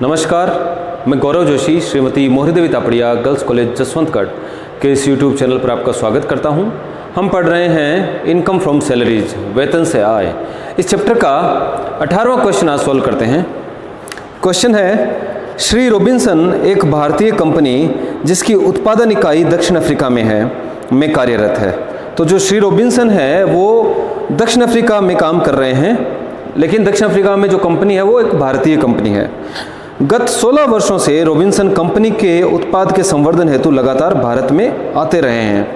नमस्कार, मैं गौरव जोशी श्रीमती मोहरी देवी तापड़िया गर्ल्स कॉलेज जसवंतगढ़ के इस यूट्यूब चैनल पर आपका स्वागत करता हूं। हम पढ़ रहे हैं इनकम फ्रॉम सैलरीज, वेतन से आय। इस चैप्टर का 18वां क्वेश्चन आज सॉल्व करते हैं। क्वेश्चन है, श्री रॉबिन्सन एक भारतीय कंपनी जिसकी उत्पादन इकाई दक्षिण अफ्रीका में कार्यरत है। तो जो श्री रॉबिन्सन है वो दक्षिण अफ्रीका में काम कर रहे हैं, लेकिन दक्षिण अफ्रीका में जो कंपनी है वो एक भारतीय कंपनी है। गत 16 वर्षों से रॉबिन्सन कंपनी के उत्पाद के संवर्धन हेतु लगातार भारत में आते रहे हैं।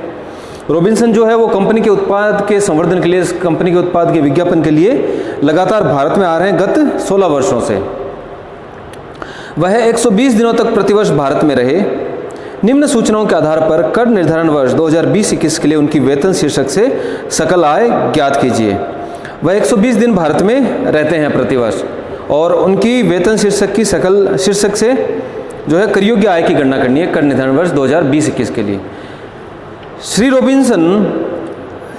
रॉबिन्सन जो है वो कंपनी के उत्पाद के संवर्धन के लिए, कंपनी के उत्पाद के विज्ञापन के लिए लगातार भारत में आ रहे हैं गत 16 वर्षों से। वह 120 दिनों तक प्रतिवर्ष भारत में रहे। निम्न सूचनाओं के आधार पर कर निर्धारण वर्ष 2020-21 के लिए उनकी वेतन शीर्षक से सकल आय ज्ञात कीजिए। वह 120 दिन भारत में रहते हैं प्रतिवर्ष और उनकी वेतन शीर्षक से जो है कर योग्य आय की गणना करनी है कर निर्धारण वर्ष 2020-21 के लिए। श्री रॉबिन्सन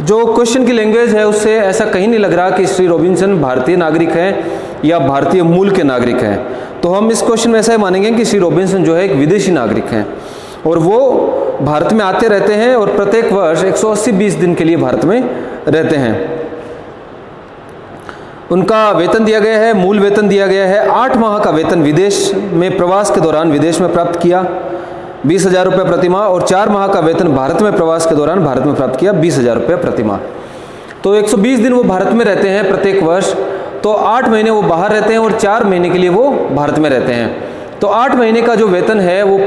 जो क्वेश्चन की लैंग्वेज है उससे ऐसा कहीं नहीं लग रहा कि श्री रॉबिन्सन भारतीय नागरिक हैं या भारतीय मूल के नागरिक हैं। तो हम इस क्वेश्चन में ऐसा ही मानेंगे कि श्री रॉबिन्सन जो है एक विदेशी नागरिक हैं और वो भारत में आते रहते हैं और प्रत्येक वर्ष 180 दिन के लिए भारत में रहते हैं। उनका वेतन दिया गया है, मूल वेतन दिया गया है 8 माह का वेतन विदेश में प्रवास के दौरान विदेश में प्राप्त किया 20,000 रुपये प्रति माह, और 4 माह का वेतन भारत में प्रवास के दौरान भारत में प्राप्त किया 20,000 रुपये प्रति माह। तो 120 दिन वो भारत में रहते हैं प्रत्येक वर्ष, तो 8 महीने वो बाहर रहते हैं और 4 महीने के लिए वो भारत में रहते हैं। तो 8 महीने का जो वेतन है वो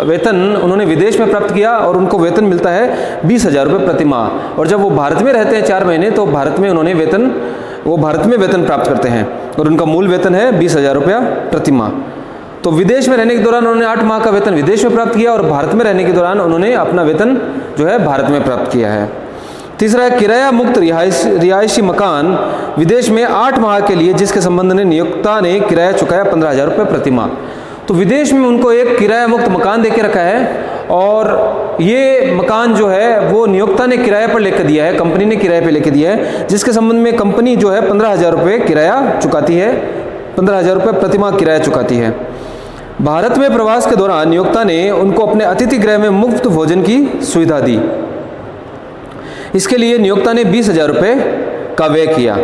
वेतन उन्होंने विदेश में प्राप्त किया और उनको वेतन मिलता है 20,000 रुपये प्रति माह। और जब वो भारत में रहते हैं 4 महीने तो भारत में वेतन प्राप्त करते हैं और उनका मूल वेतन है 20,000 रुपया प्रति माह। तो विदेश में रहने के दौरान उन्होंने 8 माह का वेतन विदेश में प्राप्त किया और भारत में रहने के दौरान उन्होंने अपना वेतन जो है भारत में प्राप्त किया है। तीसरा है, किराया मुक्त रिहायशी मकान विदेश में 8 माह के लिए जिसके संबंध में नियोक्ता ने किराया चुकाया 15,000 रुपये प्रति माह। तो विदेश में उनको एक किराया मुक्त मकान देके रखा है और ये मकान जो है वो नियोक्ता ने किराए पर लेकर दिया है, कंपनी ने किराए पर लेकर दिया है, जिसके संबंध में कंपनी जो है 15,000 रुपये किराया चुकाती है, 15,000 रुपये प्रति माह किराया चुकाती है। भारत में प्रवास के दौरान नियोक्ता ने उनको अपने अतिथि गृह में मुफ्त भोजन की सुविधा दी। इसके लिए नियोक्ता ने 20,000 रुपये का व्यय किया।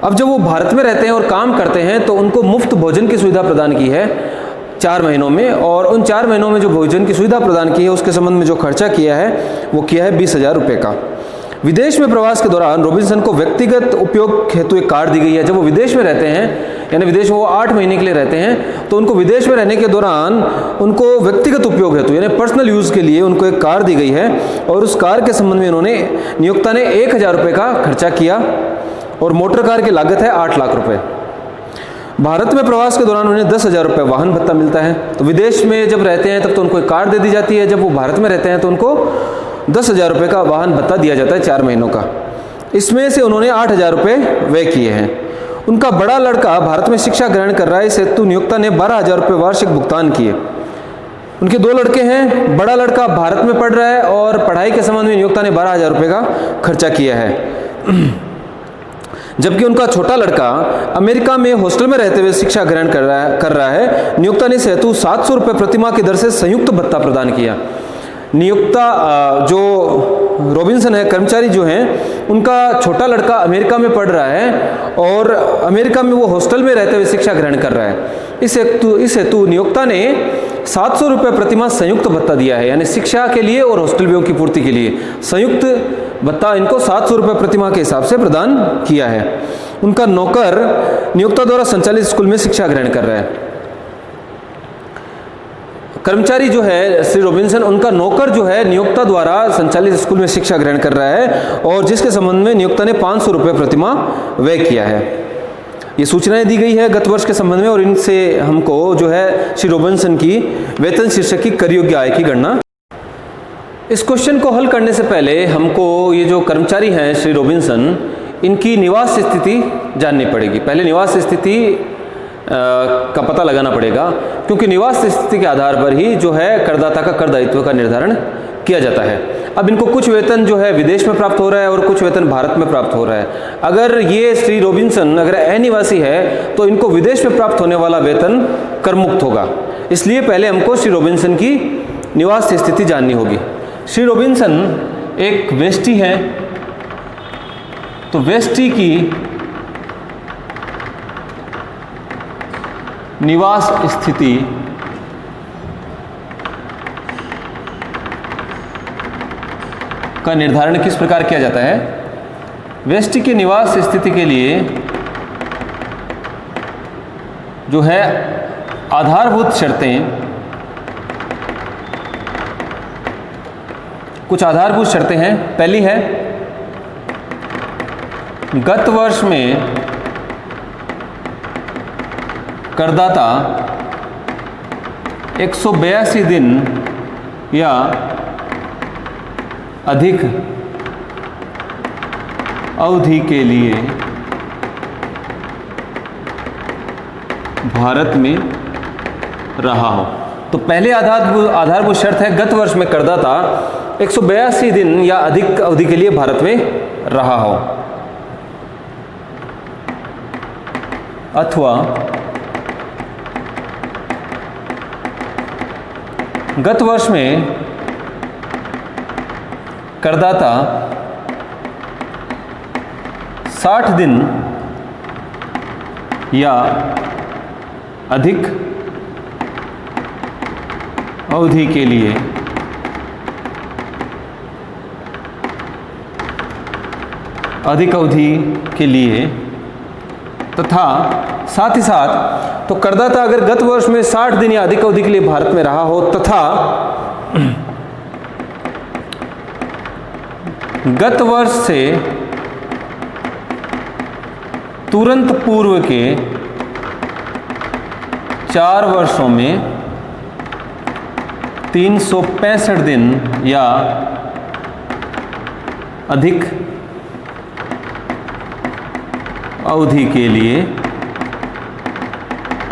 अब जब वो भारत में रहते हैं और काम करते हैं तो उनको मुफ्त भोजन की सुविधा प्रदान की है 4 महीनों में, और उन 4 महीनों में जो भोजन की सुविधा प्रदान की है उसके संबंध में जो खर्चा किया है वो किया है 20,000 रुपये का। विदेश में प्रवास के दौरान रॉबिन्सन को व्यक्तिगत उपयोग हेतु एक कार दी गई है। जब वो विदेश में रहते हैं, यानी विदेश में वो 8 महीने के लिए रहते हैं, तो उनको विदेश में रहने के दौरान उनको व्यक्तिगत उपयोग हेतु यानी पर्सनल यूज़ के लिए उनको एक कार दी गई है और उस कार के संबंध में नियोक्ता ने 1,000 रुपये का खर्चा किया और मोटर कार की लागत है 8 लाख रुपये। भारत में प्रवास के दौरान उन्हें 10,000 रुपये वाहन भत्ता मिलता है। तो विदेश में जब रहते हैं तब तो उनको एक कार दे दी जाती है, जब वो भारत में रहते हैं तो उनको 10,000 रुपये का वाहन भत्ता दिया जाता है 4 महीनों का। इसमें से उन्होंने 8,000 रुपये व्यय किए हैं। उनका बड़ा लड़का भारत में शिक्षा ग्रहण कर रहा है, इस हेतु नियोक्ता ने 12,000 रुपये वार्षिक भुगतान किए। उनके 2 लड़के हैं, बड़ा लड़का भारत में पढ़ रहा है और पढ़ाई के संबंध में नियोक्ता ने 12,000 रुपये का खर्चा किया है, जबकि उनका छोटा लड़का अमेरिका में हॉस्टल में रहते हुए शिक्षा ग्रहण कर रहा है। नियोक्ता ने इस हेतु 700 रुपये प्रति माह की दर से संयुक्त भत्ता प्रदान किया। नियोक्ता जो रॉबिन्सन है, कर्मचारी जो हैं, उनका छोटा लड़का अमेरिका में पढ़ रहा है और अमेरिका में वो हॉस्टल में रहते हुए शिक्षा ग्रहण कर रहा है। इस हेतु नियोक्ता ने 700 रुपये प्रति माह संयुक्त भत्ता दिया है, यानी शिक्षा के लिए और हॉस्टल व्ययों की पूर्ति के लिए संयुक्त भत्ता इनको 700 रुपये प्रति माह के हिसाब से प्रदान किया है। उनका नौकर नियोक्ता द्वारा संचालित स्कूल में शिक्षा ग्रहण कर रहा है। कर्मचारी जो है श्री रॉबिन्सन, उनका नौकर जो है नियोक्ता द्वारा संचालित स्कूल में शिक्षा ग्रहण कर रहा है और जिसके संबंध में नियोक्ता ने 500 रुपये प्रति माह व्यय किया है। ये सूचनाएं दी गई है गत वर्ष के संबंध में और इनसे हमको जो है श्री रॉबिन्सन की वेतन शीर्षक की कर योग्य आय की गणना। इस क्वेश्चन को हल करने से पहले हमको ये जो कर्मचारी हैं श्री रॉबिन्सन, इनकी निवास स्थिति जाननी पड़ेगी। पहले निवास स्थिति का पता लगाना पड़ेगा, क्योंकि निवास स्थिति के आधार पर ही जो है करदाता का कर दायित्व का निर्धारण किया जाता है। अब इनको कुछ वेतन जो है विदेश में प्राप्त हो रहा है और कुछ वेतन भारत में प्राप्त हो रहा है। अगर ये श्री रॉबिन्सन अगर अनिवासी है तो इनको विदेश में प्राप्त होने वाला वेतन कर मुक्त होगा। इसलिए पहले हमको श्री रॉबिन्सन की निवास स्थिति जाननी होगी। श्री रॉबिन्सन एक वेस्टी है, तो वेस्टी की निवास स्थिति का निर्धारण किस प्रकार किया जाता है? वेस्टी की निवास स्थिति के लिए जो है आधारभूत शर्तें, कुछ आधारभूत शर्तें हैं। पहली है गत वर्ष में करदाता 182 दिन या अधिक अवधि के लिए भारत में रहा हो। तो पहले आधारभूत शर्त है गत वर्ष में करदाता 182 दिन या अधिक अवधि के लिए भारत में रहा हो, अथवा गत वर्ष में करदाता 60 दिन या अधिक अवधि के लिए तथा साथ ही साथ तो करदाता अगर गत वर्ष में 60 दिन या अधिक अवधि के लिए भारत में रहा हो तथा गत वर्ष से तुरंत पूर्व के 4 वर्षों में 365 दिन या अधिक अवधि के लिए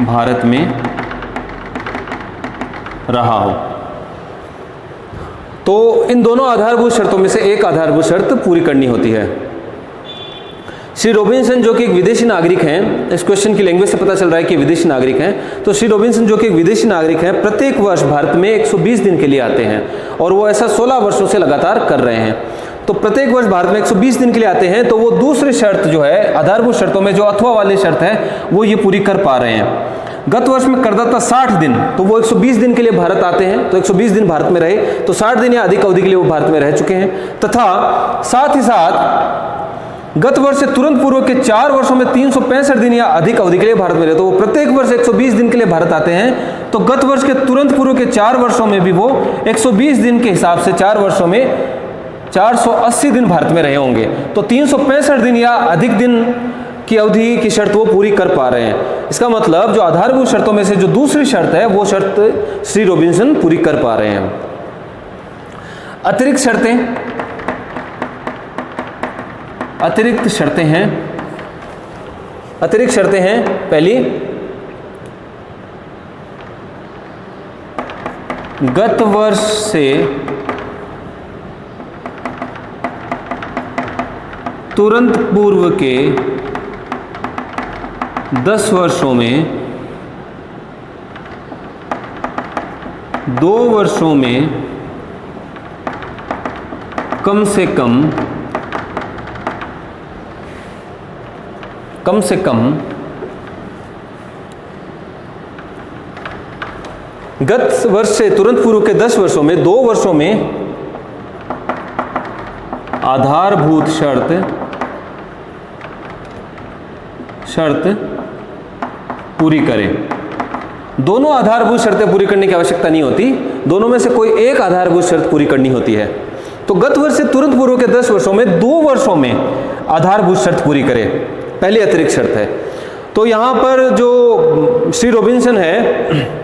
भारत में रहा हो। तो इन दोनों आधारभूत शर्तों में से एक आधारभूत शर्त पूरी करनी होती है। श्री रॉबिन्सन जो कि एक विदेशी नागरिक हैं, इस क्वेश्चन की लैंग्वेज से पता चल रहा है कि विदेशी नागरिक हैं, तो श्री रॉबिन्सन जो कि एक विदेशी नागरिक हैं प्रत्येक वर्ष भारत में 120 दिन के लिए आते हैं और वो ऐसा 16 वर्षों से लगातार कर रहे हैं। तो प्रत्येक वर्ष भारत में 120 दिन के लिए आते हैं, तो वो दूसरी शर्त जो है आधारभूत शर्तों में जो अथवा वाली शर्त है वो ये पूरी कर पा रहे हैं। गत वर्ष में करदाता 60 दिन, तो वो 120 दिन के लिए भारत आते हैं, तो 120 दिन भारत में रहे, तो 60 दिन या अधिक अवधि के लिए वो भारत में रह चुके हैं। तथा साथ ही साथ गत वर्ष से तुरंत पूर्व के 4 वर्षों में 365 दिन या अधिक अवधि के लिए भारत में रहे, तो वो प्रत्येक वर्ष 120 दिन के लिए भारत आते हैं। तो गत वर्ष के तुरंत पूर्व के 4 वर्षों में भी वो 120 दिन के हिसाब से 4 वर्षों में 480 दिन भारत में रहे होंगे। तो 365 दिन या अधिक दिन की अवधि की शर्त वो पूरी कर पा रहे हैं। इसका मतलब जो आधारभूत शर्तों में से जो दूसरी शर्त है वो शर्त श्री रॉबिन्सन पूरी कर पा रहे हैं। अतिरिक्त शर्तें हैं पहली, गत वर्ष से तुरंत पूर्व के 10 वर्षों में 2 वर्षों में कम से कम गत वर्ष से तुरंत पूर्व के 10 वर्षों में 2 वर्षों में आधारभूत शर्त पूरी करें। दोनों आधारभूत शर्तें पूरी करने की आवश्यकता नहीं होती, दोनों में से कोई एक आधारभूत शर्त पूरी करनी होती है। तो गत वर्ष से तुरंत पूर्व के 10 वर्षों में 2 वर्षों में आधारभूत शर्त पूरी करें, पहली अतिरिक्त शर्त है। तो यहां पर जो श्री रॉबिन्सन है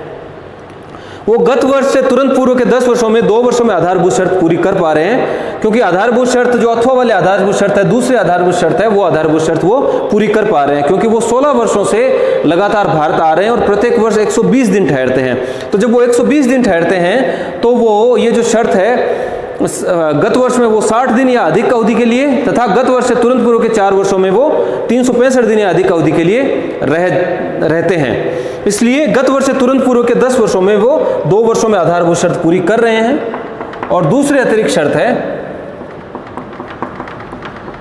वो गत वर्ष से तुरंत पूर्व के 10 वर्षों में 2 वर्षों में आधारभूत शर्त पूरी कर पा रहे हैं, क्योंकि आधारभूत शर्त जो अथवा वाले आधारभूत शर्त है, दूसरी आधारभूत शर्त है, वो आधारभूत शर्त वो पूरी कर पा रहे हैं, क्योंकि वो 16 वर्षों से लगातार भारत आ रहे हैं और प्रत्येक वर्ष 120 दिन ठहरते हैं। तो जब वो 120 दिन ठहरते हैं तो वो ये जो शर्त है गत वर्ष में वो 60 दिन या अधिक अवधि के लिए तथा गत वर्ष से तुरंत पूर्व के 4 वर्षों में वो 365 दिन या अधिक अवधि के लिए रहते हैं। इसलिए गत वर्ष से तुरंत पूर्व के 10 वर्षों में वो 2 वर्षों में आधारभूत शर्त पूरी कर रहे हैं। और दूसरी अतिरिक्त शर्त है,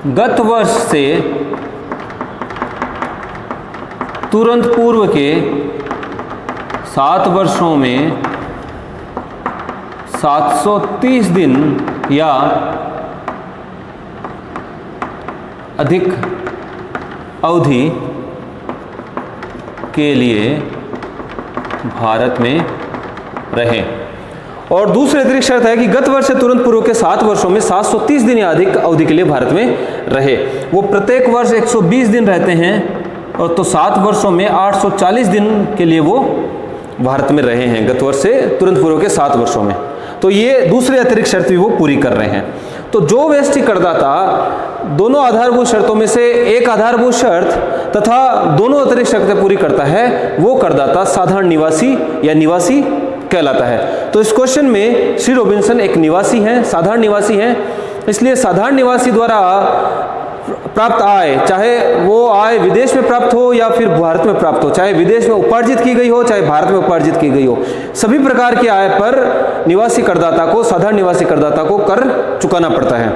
गत वर्ष से तुरंत पूर्व के 7 वर्षों में 730 दिन या अधिक अवधि के लिए भारत में रहे। और दूसरी अतिरिक्त शर्त है कि गत वर्ष से तुरंत पूर्व के 7 वर्षों में 730 दिन या अधिक अवधि के लिए भारत में रहे। वो प्रत्येक वर्ष 120 दिन रहते हैं और तो 7 वर्षों में 840 दिन के लिए वो भारत में रहे हैं, गत वर्ष से तुरंत पूर्व के 7 वर्षों में। तो ये दूसरी अतिरिक्त शर्त भी वो पूरी कर रहे हैं। तो जो व्यष्टि करदाता दोनों आधारभूत शर्तों में से एक आधारभूत शर्त तथा दोनों अतिरिक्त शर्तें पूरी करता है, वो करदाता साधारण निवासी या निवासी कहलाता है। तो इस क्वेश्चन में श्री रॉबिन्सन एक निवासी हैं, साधारण निवासी हैं। इसलिए साधारण निवासी द्वारा प्राप्त आय, चाहे वो आय विदेश में प्राप्त हो या फिर भारत में प्राप्त हो, चाहे विदेश में उपार्जित की गई हो चाहे भारत में उपार्जित की गई हो, सभी प्रकार की आय पर निवासी करदाता को, साधारण निवासी करदाता को कर चुकाना पड़ता है।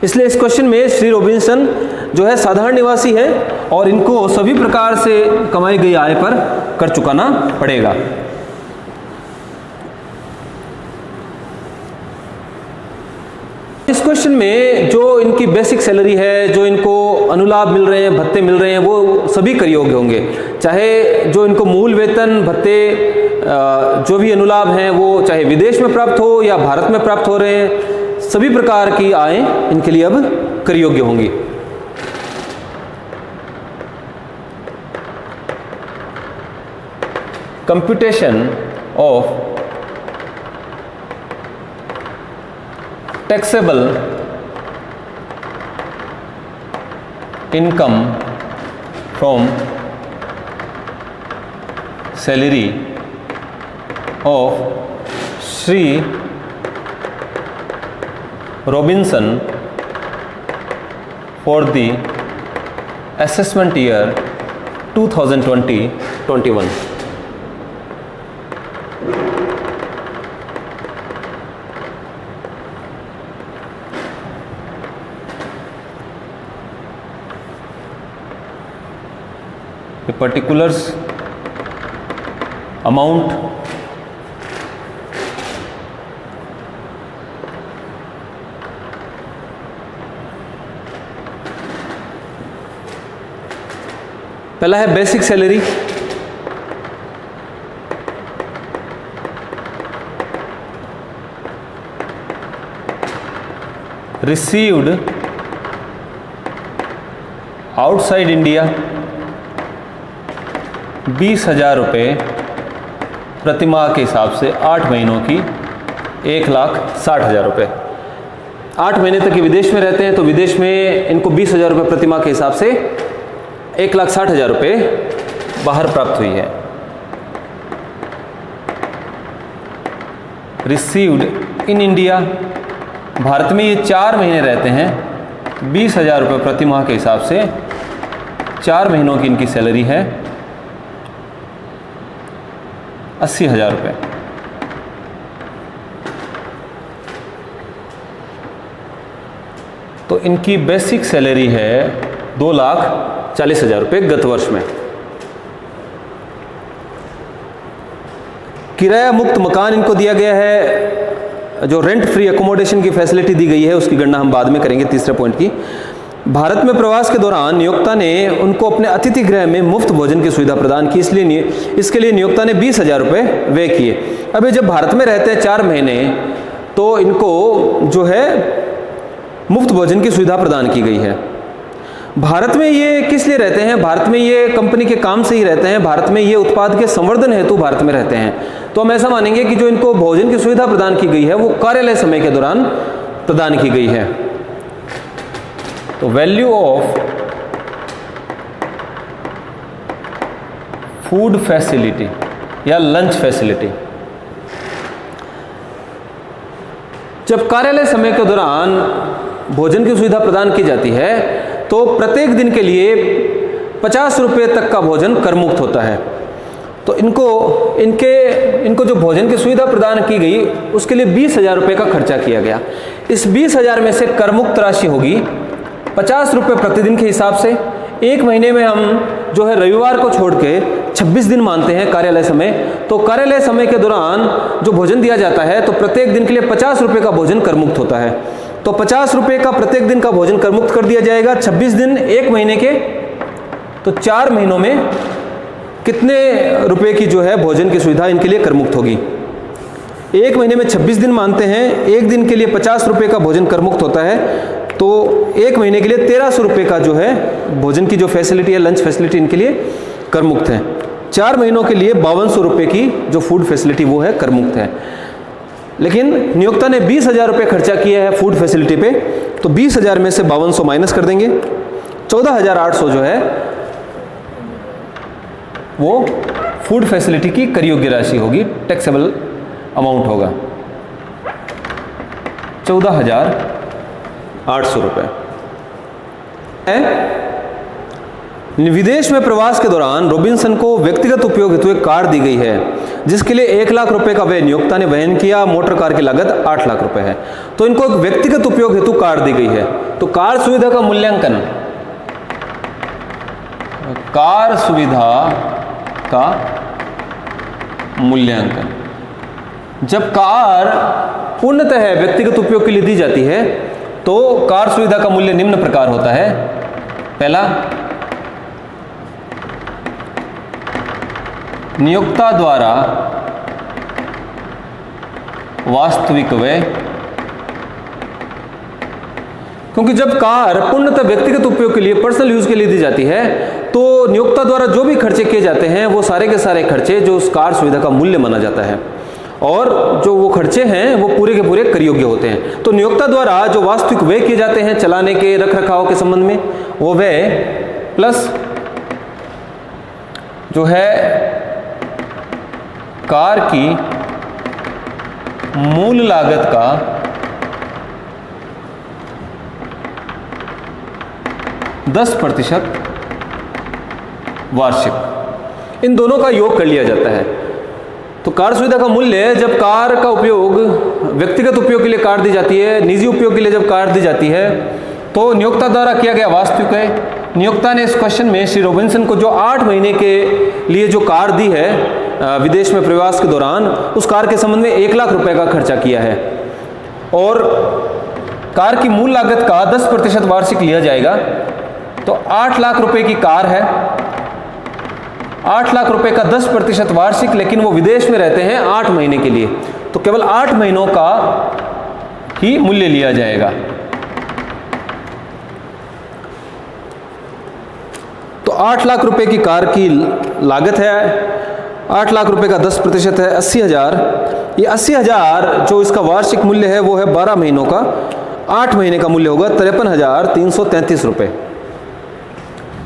इसलिए इस क्वेश्चन में श्री रॉबिन्सन जो है साधारण निवासी है और इनको सभी प्रकार से कमाई गई आय पर कर चुकाना पड़ेगा। इस क्वेश्चन में जो इनकी बेसिक सैलरी है, जो इनको अनुलाभ मिल रहे हैं, भत्ते मिल रहे हैं, वो सभी कर योग्य होंगे। चाहे जो इनको मूल वेतन, भत्ते, जो भी अनुलाभ हैं वो चाहे विदेश में प्राप्त हो या भारत में प्राप्त हो रहे हैं, सभी प्रकार की आय इनके लिए अब कर योग्य होंगी। Computation of taxable income from salary of Sri Robinson for the assessment year 2020-21। particulars, amount, पहला है basic salary. Received outside India 20,000 रुपये प्रतिमाह के हिसाब से 8 महीनों की 1,60,000 रुपये। 8 महीने तक ये विदेश में रहते हैं तो विदेश में इनको 20,000 रुपये प्रतिमाह के हिसाब से 1,60,000 रुपये बाहर प्राप्त हुई है। रिसीव्ड इन इंडिया, भारत में ये 4 महीने रहते हैं, 20,000 रुपये प्रतिमाह के हिसाब से 4 महीनों की इनकी सैलरी है 80,000 रुपये। तो इनकी बेसिक सैलरी है 2,40,000 रुपये गत वर्ष में। किराया मुक्त मकान इनको दिया गया है, जो रेंट फ्री अकोमोडेशन की फैसिलिटी दी गई है उसकी गणना हम बाद में करेंगे तीसरे पॉइंट की। भारत में प्रवास के दौरान नियोक्ता ने उनको अपने अतिथि गृह में मुफ्त भोजन की सुविधा प्रदान की, इसलिए इसके लिए नियोक्ता ने 20,000 रुपये व्यय किए। अब ये जब भारत में रहते हैं 4 महीने तो इनको जो है मुफ्त भोजन की सुविधा प्रदान की गई है। भारत में ये किस लिए रहते हैं? भारत में ये कंपनी के काम से ही रहते हैं, भारत में ये उत्पाद के संवर्धन हेतु भारत में रहते हैं। तो हम ऐसा मानेंगे कि जो इनको भोजन की सुविधा प्रदान की गई है वो कार्यालय समय के दौरान प्रदान की गई है। तो वैल्यू ऑफ फूड फैसिलिटी या लंच फैसिलिटी जब कार्यालय समय के दौरान भोजन की सुविधा प्रदान की जाती है तो प्रत्येक दिन के लिए 50 रुपये तक का भोजन कर मुक्त होता है। तो इनको जो भोजन की सुविधा प्रदान की गई उसके लिए 20,000 रुपये का खर्चा किया गया। इस 20,000 में से कर मुक्त राशि होगी 50 रुपये प्रतिदिन के हिसाब से। एक महीने में हम जो है रविवार को छोड़ के 26 दिन मानते हैं कार्यालय समय। तो कार्यालय समय के दौरान जो भोजन दिया जाता है तो प्रत्येक दिन के लिए 50 रुपये का भोजन कर मुक्त होता है। तो 50 रुपये का प्रत्येक दिन का भोजन कर मुक्त कर दिया जाएगा। 26 दिन एक महीने के, तो 4 महीनों में कितने रुपए की जो है भोजन की सुविधा इनके लिए कर मुक्त होगी। एक महीने में 26 दिन मानते हैं, एक दिन के लिए 50 रुपये का भोजन कर मुक्त होता है, तो एक महीने के लिए 1300 रुपये का जो है भोजन की जो फैसिलिटी है, लंच फैसिलिटी इनके लिए कर मुक्त है। 4 महीनों के लिए 5200 रुपये की जो फूड फैसिलिटी वो है कर मुक्त है। लेकिन नियोक्ता ने 20,000 रुपये खर्चा किया है फूड फैसिलिटी पे, तो 20,000 में से 5200 माइनस कर देंगे, 14,800 जो है वो फूड फैसिलिटी की कर योग्य राशि होगी, टैक्सेबल अमाउंट होगा 14,800 रुपये। विदेश में प्रवास के दौरान रॉबिन्सन को व्यक्तिगत उपयोग हेतु एक कार दी गई है जिसके लिए 1 लाख रुपए का व्यय नियोक्ता ने वहन किया। मोटर कार की लागत 8 लाख रुपए है। तो इनको एक व्यक्तिगत उपयोग हेतु कार दी गई है। तो कार सुविधा का मूल्यांकन, कार सुविधा का मूल्यांकन, जब कार पूर्णतः व्यक्तिगत उपयोग के लिए दी जाती है तो कार सुविधा का मूल्य निम्न प्रकार होता है। पहला, नियोक्ता द्वारा वास्तविक व्यय, क्योंकि जब कार पूर्णतः व्यक्तिगत उपयोग के लिए, पर्सनल यूज के लिए दी जाती है तो नियोक्ता द्वारा जो भी खर्चे किए जाते हैं वो सारे के सारे खर्चे जो उस कार सुविधा का मूल्य माना जाता है, और जो वो खर्चे हैं वो पूरे के पूरे कर योग्य होते हैं। तो नियोक्ता द्वारा जो वास्तविक व्यय किए जाते हैं चलाने के, रख रखाव के संबंध में, वो व्यय प्लस जो है कार की मूल लागत का 10% वार्षिक, इन दोनों का योग कर लिया जाता है। तो कार सुविधा का मूल्य, जब कार का उपयोग व्यक्तिगत उपयोग के लिए कार दी जाती है, निजी उपयोग के लिए जब कार दी जाती है, तो नियोक्ता द्वारा किया गया वास्तविक है। नियोक्ता ने इस क्वेश्चन में श्री रॉबिन्सन को जो 8 महीने के लिए जो कार दी है विदेश में प्रवास के दौरान, उस कार के संबंध में 1 लाख रुपए का खर्चा किया है, और कार की मूल लागत का 10% वार्षिक लिया जाएगा। तो 8 लाख रुपए की कार है, 8 लाख रुपए का 10% वार्षिक, लेकिन वो विदेश में रहते हैं 8 महीने के लिए, तो केवल 8 महीनों का ही मूल्य लिया जाएगा। तो 8 लाख रुपए की कार की लागत है, 8 लाख रुपए का 10% है 80,000। ये 80,000 जो इसका वार्षिक मूल्य है वो है 12 महीनों का, 8 महीने का मूल्य होगा 53,333 रुपये,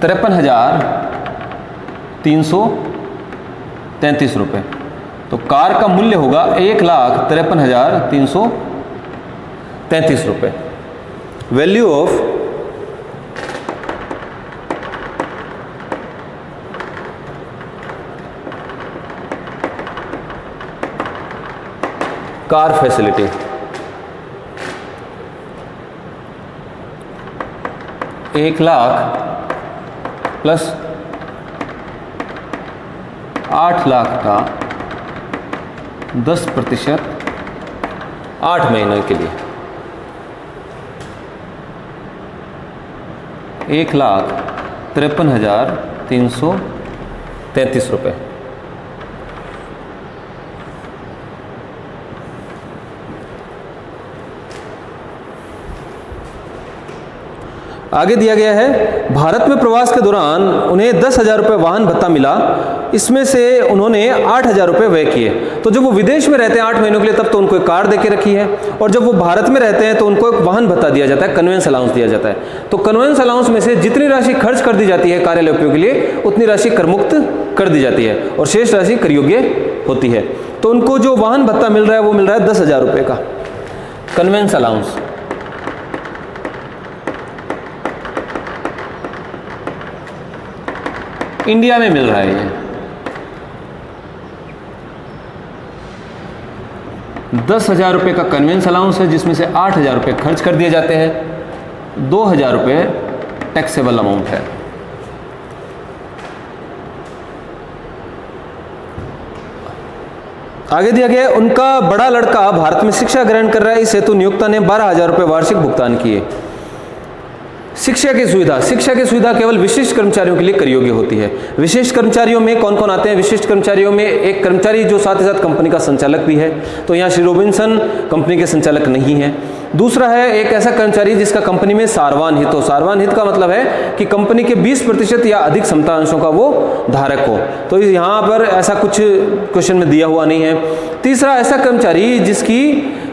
53,333 रुपये। तो कार का मूल्य होगा 1,53,333 रुपये। वैल्यू ऑफ कार फैसिलिटी, एक लाख प्लस 8 लाख का 10% 8 महीने के लिए, 1,53,333 रुपये। आगे दिया गया है, भारत में प्रवास के दौरान उन्हें 10,000 रुपये वाहन भत्ता मिला, इसमें से उन्होंने 8,000 रुपये व्यय किए। तो जब वो विदेश में रहते हैं 8 महीनों के लिए, तब तो उनको एक कार दे के रखी है, और जब वो भारत में रहते हैं तो उनको एक वाहन भत्ता दिया जाता है, कन्वेंस अलाउंस दिया जाता है। तो कन्वेंस अलाउंस में से जितनी राशि खर्च कर दी जाती है कार्यालय उपयोग के लिए, उतनी राशि कर मुक्त कर दी जाती है, और शेष राशि कर योग्य होती है। तो उनको जो वाहन भत्ता मिल रहा है वो मिल रहा है 10,000 रुपये का। कन्वेंस अलाउंस, इंडिया में मिल रहा है ये 10,000 रुपये का कन्वेंस अलाउंस है, जिसमें से 8,000 रुपये खर्च कर दिए जाते हैं, 2,000 रुपये टैक्सेबल अमाउंट है। आगे दिया गया है, उनका बड़ा लड़का भारत में शिक्षा ग्रहण कर रहा है, इस हेतु नियोक्ता ने 12,000 रुपये वार्षिक भुगतान किए। शिक्षा की सुविधा केवल विशिष्ट कर्मचारियों के लिए कर योग्य होती है। विशिष्ट कर्मचारियों में कौन कौन आते हैं? विशिष्ट कर्मचारियों में एक कर्मचारी जो साथ ही साथ कंपनी का संचालक भी है, तो यहाँ श्री रॉबिन्सन कंपनी के संचालक नहीं है। दूसरा है एक ऐसा कर्मचारी जिसका कंपनी में सारवान हित हो। सारवान हित का मतलब है कि कंपनी के 20% या अधिक समता अंशों का वो धारक हो। तो यहाँ पर ऐसा कुछ क्वेश्चन में दिया हुआ नहीं है। तीसरा ऐसा कर्मचारी जिसकी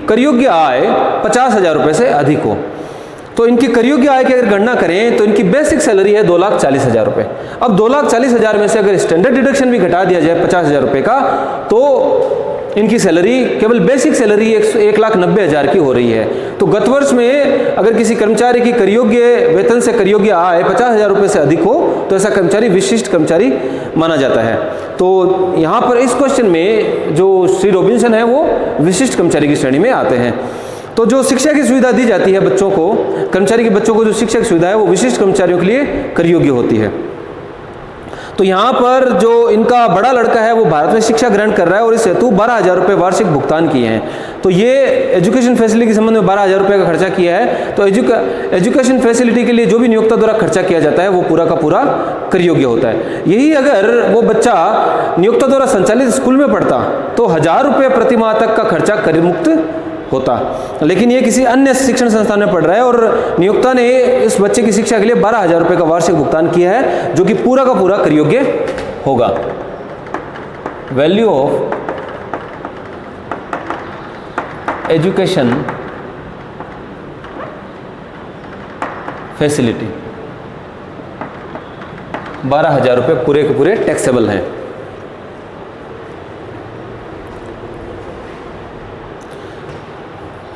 कर योग्य आय 50,000 रुपये से अधिक हो। तो इनकी कर योग्य आय की अगर गणना करें तो इनकी बेसिक सैलरी है 2,40,000 रुपये। अब 2,40,000 में से अगर स्टैंडर्ड डिडक्शन भी घटा दिया जाए 50,000 रुपये का, तो इनकी सैलरी केवल बेसिक सैलरी 1,90,000 की हो रही है। तो गत वर्ष में अगर किसी कर्मचारी की कर योग्य वेतन से कर योग्य आय 50,000 रुपये से अधिक हो तो ऐसा कर्मचारी विशिष्ट कर्मचारी माना जाता है। तो यहाँ पर इस क्वेश्चन में जो श्री रॉबिन्सन है वो विशिष्ट कर्मचारी की श्रेणी में आते हैं। तो जो शिक्षा की सुविधा दी जाती है बच्चों को, कर्मचारी के बच्चों को जो शिक्षा की सुविधा है वो विशिष्ट कर्मचारियों के लिए कर योग्य होती है। तो यहाँ पर जो इनका बड़ा लड़का है वो भारत में शिक्षा ग्रहण कर रहा है और इस हेतु 12,000 रुपये वार्षिक भुगतान किए हैं। तो ये एजुकेशन फैसिलिटी के संबंध में 12,000 रुपये का खर्चा किया है। तो एजुकेशन फैसिलिटी के लिए जो भी नियोक्ता द्वारा खर्चा किया जाता है वो पूरा का पूरा कर योग्य होता है। यही अगर वो बच्चा नियोक्ता द्वारा संचालित स्कूल में पढ़ता तो 1,000 रुपये प्रति माह तक का खर्चा कर मुक्त होता, लेकिन ये किसी अन्य शिक्षण संस्थान में पढ़ रहा है और नियोक्ता ने इस बच्चे की शिक्षा के लिए 12,000 रुपये का वार्षिक भुगतान किया है, जो कि पूरा का पूरा कर योग्य होगा। वैल्यू ऑफ एजुकेशन फैसिलिटी 12,000 रुपये पूरे के पूरे टैक्सेबल हैं।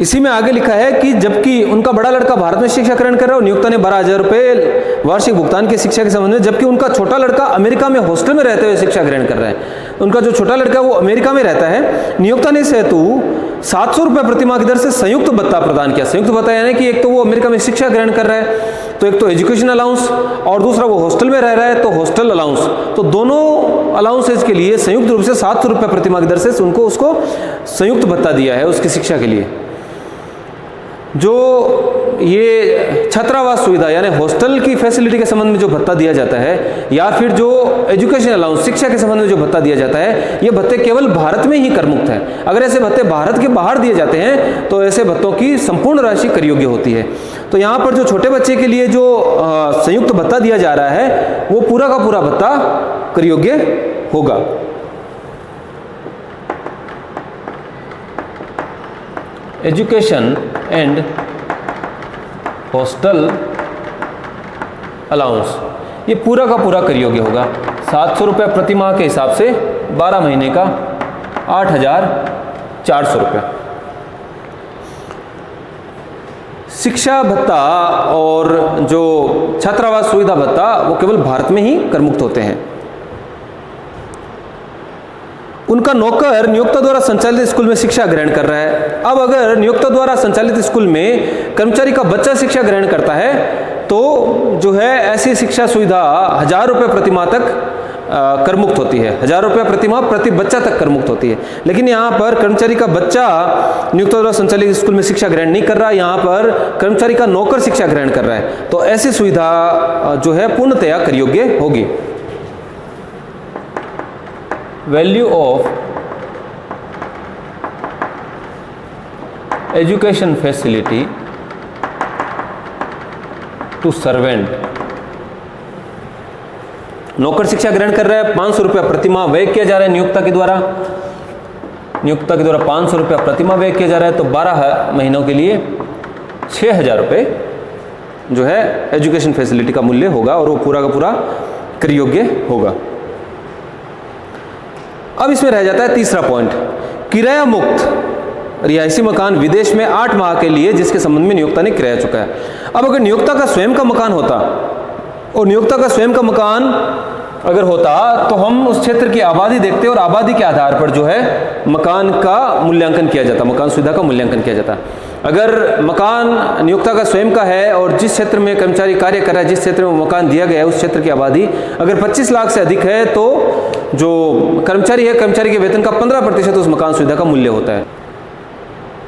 इसी में आगे लिखा है कि जबकि उनका बड़ा लड़का भारत में शिक्षा ग्रहण कर रहा है और नियोक्ता ने 12,000 रुपये वार्षिक भुगतान की शिक्षा के संबंध में, जबकि उनका छोटा लड़का अमेरिका में हॉस्टल में रहते हुए शिक्षा ग्रहण कर रहा है। उनका जो छोटा लड़का है वो अमेरिका में रहता है। नियोक्ता ने इस हेतु 700 रुपये प्रति माह की दर से संयुक्त भत्ता प्रदान किया। संयुक्त भत्ता यानी कि एक तो वो अमेरिका में शिक्षा ग्रहण कर रहा है तो एक तो एजुकेशन अलाउंस और दूसरा वो हॉस्टल में रह रहा है तो हॉस्टल अलाउंस। तो दोनों अलाउंसेज के लिए संयुक्त रूप से 700 रुपये प्रति माह की दर से उनको उसको संयुक्त भत्ता दिया है उसकी शिक्षा के लिए। जो ये छात्रावास सुविधा यानी हॉस्टल की फैसिलिटी के संबंध में जो भत्ता दिया जाता है या फिर जो एजुकेशन अलाउंस शिक्षा के संबंध में जो भत्ता दिया जाता है, ये भत्ते केवल भारत में ही कर मुक्त है। अगर ऐसे भत्ते भारत के बाहर दिए जाते हैं तो ऐसे भत्तों की संपूर्ण राशि कर योग्य होती है। तो यहाँ पर जो छोटे बच्चे के लिए जो संयुक्त भत्ता दिया जा रहा है वो पूरा का पूरा भत्ता कर योग्य होगा। एजुकेशन एंड हॉस्टल अलाउंस ये पूरा का पूरा कर योग्य होगा। 700 रुपये प्रति माह के हिसाब से 12 महीने का 8,400 रुपये। शिक्षा भत्ता और जो छात्रावास सुविधा भत्ता वो केवल भारत में ही कर मुक्त होते हैं। उनका नौकर नियोक्ता द्वारा संचालित स्कूल में शिक्षा ग्रहण कर रहा है। अब अगर नियोक्ता द्वारा संचालित स्कूल में कर्मचारी का बच्चा शिक्षा ग्रहण करता है तो जो है ऐसी शिक्षा सुविधा 1,000 रुपये प्रति माह तक कर मुक्त होती है। 1,000 रुपये प्रति माह प्रति बच्चा तक कर मुक्त होती है। लेकिन यहाँ पर कर्मचारी का बच्चा नियोक्ता द्वारा संचालित स्कूल में शिक्षा ग्रहण नहीं कर रहा, यहाँ पर कर्मचारी का नौकर शिक्षा ग्रहण कर रहा है। तो ऐसी सुविधा जो है पूर्णतया कर योग्य होगी। Value of education facility to servant, नौकर शिक्षा ग्रहण कर रहा है, 500 रुपया प्रति माह व्यय किया जा रहा है नियोक्ता के द्वारा 500 रुपया प्रति माह व्यय किया जा रहा है। तो 12 महीनों के लिए 6,000 रुपये जो है एजुकेशन फैसिलिटी का मूल्य होगा और वो पूरा का पूरा कर योग्य होगा। अब इसमें रह जाता है तीसरा पॉइंट, किराया मुक्त रिहायशी मकान विदेश में 8 माह के लिए जिसके संबंध में नियोक्ता ने किराया चुका है। अब अगर नियोक्ता का स्वयं का मकान होता और नियोक्ता का स्वयं का मकान अगर होता तो हम उस क्षेत्र की आबादी देखते और आबादी के आधार पर जो है मकान का मूल्यांकन किया जाता, मकान सुविधा का मूल्यांकन किया जाता। अगर मकान नियोक्ता का स्वयं का है और जिस क्षेत्र में कर्मचारी कार्य कर रहा है, जिस क्षेत्र में मकान दिया गया है, उस क्षेत्र की आबादी अगर 25 लाख से अधिक है तो जो कर्मचारी है, कर्मचारी के वेतन का 15% उस मकान सुविधा का मूल्य होता है।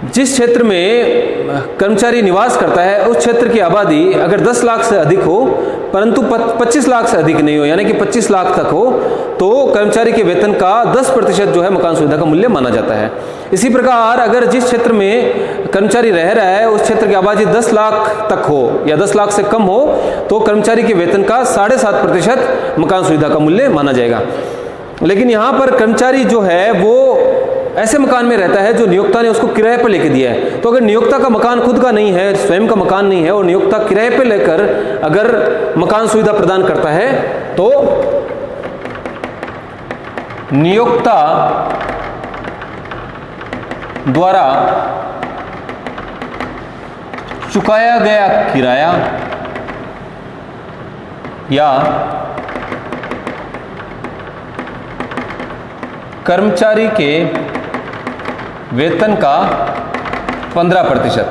जिस क्षेत्र में कर्मचारी निवास करता है उस क्षेत्र की आबादी अगर 10 लाख से अधिक हो परंतु 25 लाख से अधिक नहीं हो, यानी कि 25 लाख तक हो, तो कर्मचारी के वेतन का 10% जो है मकान सुविधा का मूल्य माना जाता है। इसी प्रकार अगर जिस क्षेत्र में कर्मचारी रह रहा है उस क्षेत्र की आबादी 10 लाख तक हो या 10 लाख से कम हो तो कर्मचारी के वेतन का 7.5% मकान सुविधा का मूल्य माना जाएगा। लेकिन यहाँ पर कर्मचारी जो है वो ऐसे मकान में रहता है जो नियोक्ता ने उसको किराए पर लेके दिया है। तो अगर नियोक्ता का मकान खुद का नहीं है, स्वयं का मकान नहीं है और नियोक्ता किराए पर लेकर अगर मकान सुविधा प्रदान करता है तो नियोक्ता द्वारा चुकाया गया किराया या कर्मचारी के वेतन का 15%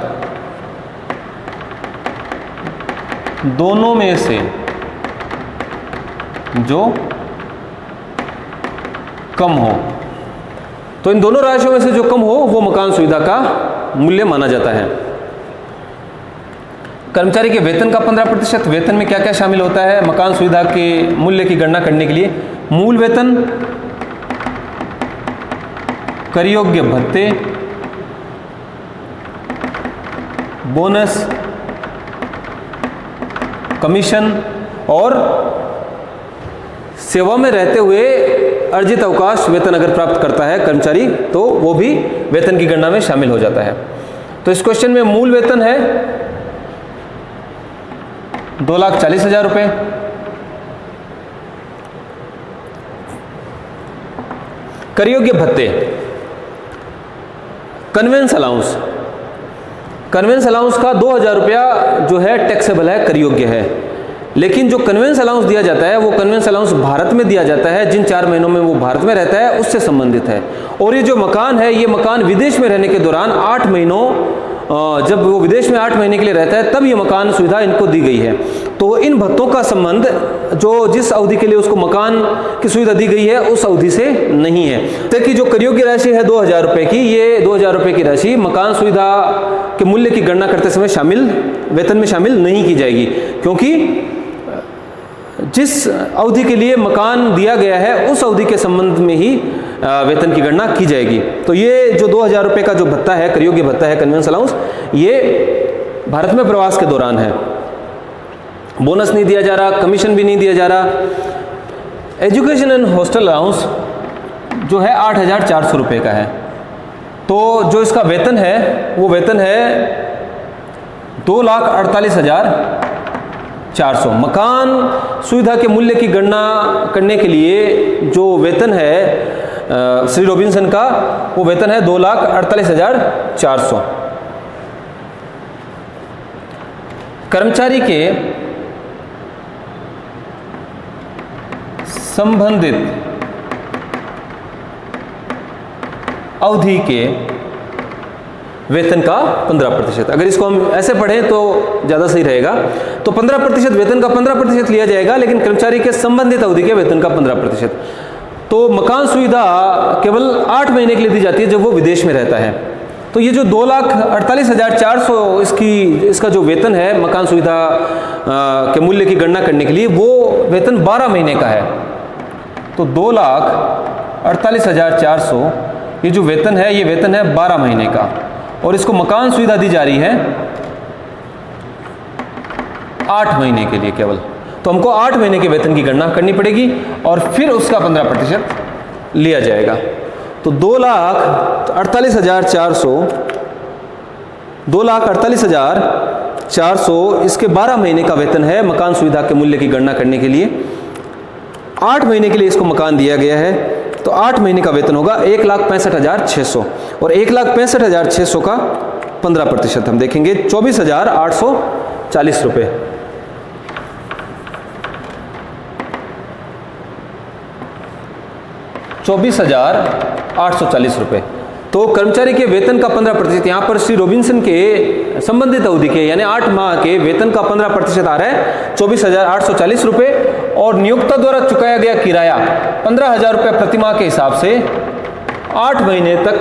दोनों में से जो कम हो, तो इन दोनों राशियों में से जो कम हो वो मकान सुविधा का मूल्य माना जाता है। कर्मचारी के वेतन का 15%, वेतन में क्या क्या शामिल होता है मकान सुविधा के मूल्य की गणना करने के लिए? मूल वेतन, कर योग्य भत्ते, बोनस, कमीशन और सेवा में रहते हुए अर्जित अवकाश वेतन अगर प्राप्त करता है कर्मचारी तो वो भी वेतन की गणना में शामिल हो जाता है। तो इस क्वेश्चन में मूल वेतन है 2,40,000 रुपये, कर योग्य भत्ते, कन्वेंस अलाउंस, कन्वेंस अलाउंस का 2,000 रुपया जो है टैक्सेबल है, कर योग्य है। लेकिन जो कन्वेंस अलाउंस दिया जाता है वो कन्वेंस अलाउंस भारत में दिया जाता है, जिन 4 महीनों में वो भारत में रहता है उससे संबंधित है। और ये जो मकान है ये मकान विदेश में रहने के दौरान 8 महीनों, जब वो विदेश में 8 महीने के लिए रहता है तब ये मकान सुविधा इनको दी गई है। तो इन भत्तों का संबंध जो जिस अवधि के लिए उसको मकान की सुविधा दी गई है उस अवधि से नहीं है। देखिए जो कर योग्य राशि है 2,000 रुपये की, ये 2,000 रुपये की राशि मकान सुविधा के मूल्य की गणना करते समय शामिल, वेतन में शामिल नहीं की जाएगी, क्योंकि जिस अवधि के लिए मकान दिया गया है उस अवधि के संबंध में ही वेतन की गणना की जाएगी। तो ये जो 2,000 रुपये का जो भत्ता है, कर योग्य भत्ता है, कन्वेंस अलाउंस, ये भारत में प्रवास के दौरान है। बोनस नहीं दिया जा रहा, कमीशन भी नहीं दिया जा रहा। एजुकेशन एंड हॉस्टल अलाउंस जो है 8,400 रुपये का है। तो जो इसका वेतन है वो वेतन है 2,48,400। मकान सुविधा के मूल्य की गणना करने के लिए जो वेतन है श्री रॉबिन्सन का, वो वेतन है 2,48,400। कर्मचारी के संबंधित अवधि के वेतन का 15%। अगर इसको हम ऐसे पढ़ें तो ज़्यादा सही रहेगा। तो 15% वेतन का 15% लिया जाएगा, लेकिन कर्मचारी के संबंधित अवधि के वेतन का 15%। तो मकान सुविधा केवल 8 महीने के लिए दी जाती है जब वो विदेश में रहता है। तो ये जो 2,48,400 इसका जो वेतन है मकान सुविधा के मूल्य की गणना करने के लिए, वो वेतन 12 महीने का है। तो 2,48,400 ये जो वेतन है, ये वेतन है 12 महीने का, और इसको मकान सुविधा दी जा रही है 8 महीने के लिए केवल। तो हमको 8 महीने के वेतन की गणना करनी पड़ेगी और फिर उसका 15% लिया जाएगा। तो 2,48,400 इसके 12 महीने का वेतन है मकान सुविधा के मूल्य की गणना करने के लिए। 8 महीने के लिए इसको मकान दिया गया है तो 8 महीने का वेतन होगा 1,65,600 और 1,65,600 का 15% हम देखेंगे 24,840 रुपये। 24,840 रुपये। तो कर्मचारी के वेतन का 15%, यहाँ पर श्री रॉबिन्सन के संबंधित अवधि के यानी 8 माह के वेतन का 15% आ रहा है 24,840 रुपये और नियोक्ता द्वारा चुकाया गया किराया 15,000 रुपये प्रति माह के हिसाब से 8 महीने तक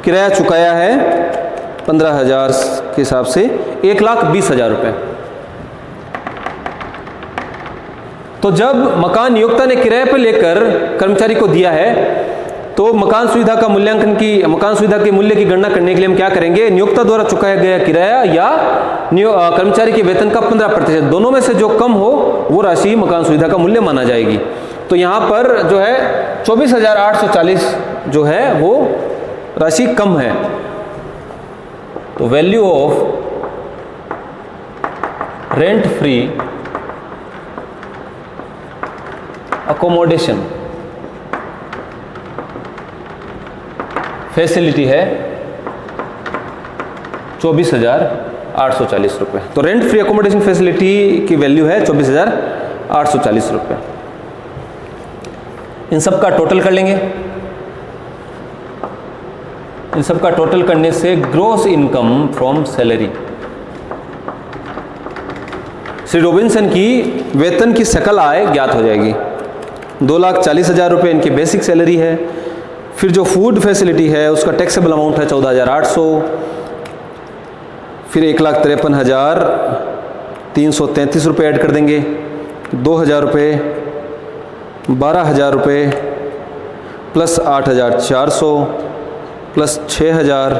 किराया चुकाया है 15,000 के हिसाब से 1,20,000 रुपये। तो जब मकान नियोक्ता ने किराए पर लेकर कर्मचारी को दिया है तो मकान सुविधा का मूल्यांकन मकान सुविधा के मूल्य की गणना करने के लिए हम क्या करेंगे, नियोक्ता द्वारा चुकाया गया किराया या कर्मचारी के वेतन का 15%, दोनों में से जो कम हो वो राशि मकान सुविधा का मूल्य माना जाएगी। तो यहाँ पर जो है 24,840 जो है वो राशि कम है। तो value of rent free accommodation facility है 24,840 रुपये। तो रेंट फ्री अकोमोडेशन फैसिलिटी की वैल्यू है 24,840 रुपये। इन सब का टोटल कर लेंगे। इन सब का टोटल करने से gross income from salary, Shri Robinson की वेतन की सकल आय ज्ञात हो जाएगी। 2,40,000 रुपये इनकी बेसिक सैलरी है। फिर जो फूड फैसिलिटी है उसका टैक्सेबल अमाउंट है 14,800, फिर 1,53,333 रुपये ऐड कर देंगे, 2,000 रुपये, 12,000 रुपये प्लस 8,400 प्लस 6,000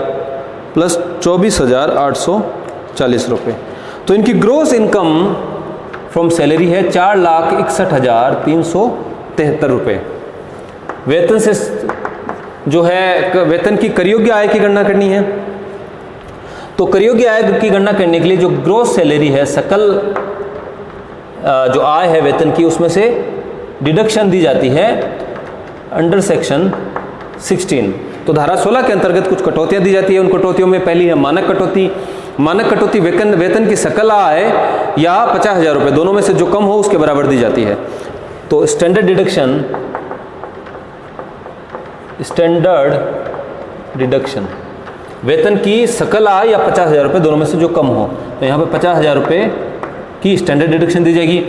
प्लस 24,840 रुपये। तो इनकी ग्रॉस इनकम फ्रॉम सैलरी है 4,61,373 रुपये। वेतन से जो है वेतन की करयोग्य आय की गणना करनी है। तो करयोग्य आय की गणना करने के लिए जो ग्रॉस सैलरी है, सकल जो आय है वेतन की, उसमें से डिडक्शन दी जाती है अंडर सेक्शन 16। तो धारा 16 के अंतर्गत कुछ कटौतियां दी जाती है। उन कटौतियों में पहली है मानक कटौती। मानक कटौती वेतन की सकल आय या 50,000 रुपये, दोनों में से जो कम हो उसके बराबर दी जाती है। तो स्टैंडर्ड डिडक्शन वेतन की सकल आय या 50,000 रुपये, दोनों में से जो कम हो। तो यहाँ पे 50,000 रुपये की स्टैंडर्ड डिडक्शन दी जाएगी।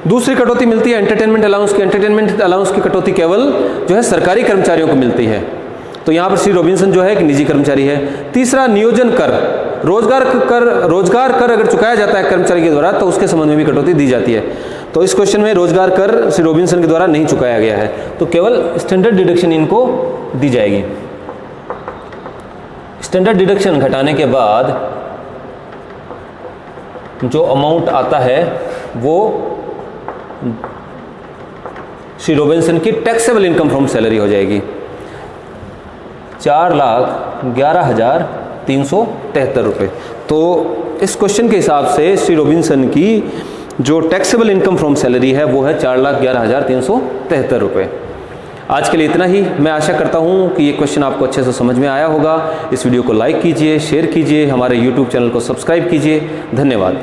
दूसरी कटौती मिलती है एंटरटेनमेंट अलाउंस की। एंटरटेनमेंट अलाउंस की कटौती केवल जो है सरकारी कर्मचारियों को मिलती है। तो यहाँ पर श्री रॉबिन्सन जो है एक निजी कर्मचारी है। तीसरा नियोजन कर, रोजगार कर अगर चुकाया जाता है कर्मचारी के द्वारा तो उसके संबंध में भी कटौती दी जाती है। तो इस क्वेश्चन में रोजगार कर श्री रॉबिन्सन के द्वारा नहीं चुकाया गया है, तो केवल स्टैंडर्ड डिडक्शन इनको दी जाएगी। स्टैंडर्ड डिडक्शन घटाने के बाद जो अमाउंट आता है वो श्री रॉबिन्सन की टैक्सेबल इनकम फ्रॉम सैलरी हो जाएगी 4,11,373 रुपये। तो इस क्वेश्चन के हिसाब से श्री रॉबिन्सन की जो टैक्सेबल इनकम फ्रॉम सैलरी है वो है 4,11,373 रुपये। आज के लिए इतना ही। मैं आशा करता हूँ कि ये क्वेश्चन आपको अच्छे से समझ में आया होगा। इस वीडियो को लाइक कीजिए, शेयर कीजिए, हमारे YouTube चैनल को सब्सक्राइब कीजिए। धन्यवाद।